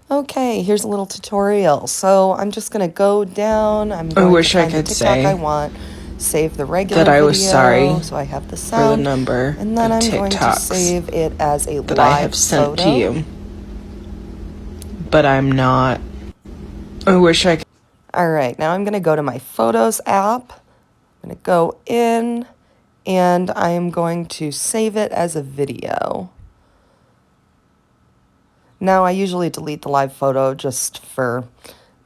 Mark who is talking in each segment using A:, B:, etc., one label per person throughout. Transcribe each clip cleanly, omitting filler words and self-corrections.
A: Okay, here's a little tutorial. So I'm just gonna go down. I'm
B: I
A: going
B: wish
A: to
B: I
A: find the
B: could
A: TikTok
B: say
A: I want, save the regular
B: that I was
A: video,
B: sorry
A: so I have the
B: for the
A: sound,
B: number
A: and then
B: of
A: I'm going to
B: TikToks
A: save it as a
B: that I
A: live
B: have sent to
A: photo.
B: you. But I'm not. I wish I could.
A: All right, now I'm gonna go to my Photos app. I'm gonna go in, and I am going to save it as a video. Now, I usually delete the live photo just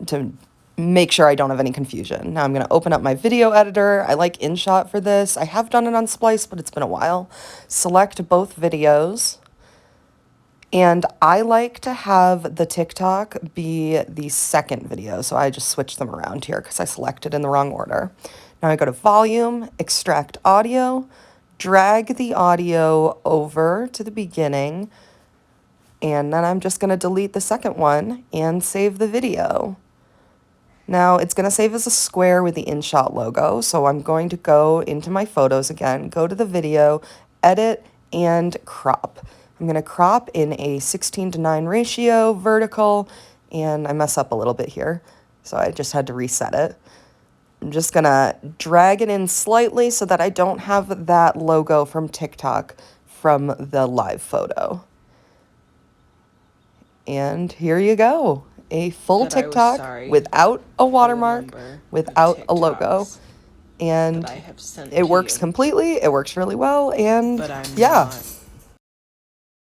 A: to make sure I don't have any confusion. Now I'm going to open up my video editor. I like InShot for this. I have done it on Splice, but it's been a while. Select both videos. And I like to have the TikTok be the second video, so I just switch them around here because I selected in the wrong order. Now I go to Volume, Extract Audio, drag the audio over to the beginning, and then I'm just going to delete the second one and save the video. Now it's going to save as a square with the InShot logo, so I'm going to go into my photos again, go to the video, edit, and crop. I'm going to crop in a 16:9 ratio, vertical, and I mess up a little bit here, so I just had to reset it. I'm just going to drag it in slightly so that I don't have that logo from TikTok from the live photo. And here you go, a full TikTok without a watermark, without a logo. And it works completely, it works really well, and yeah.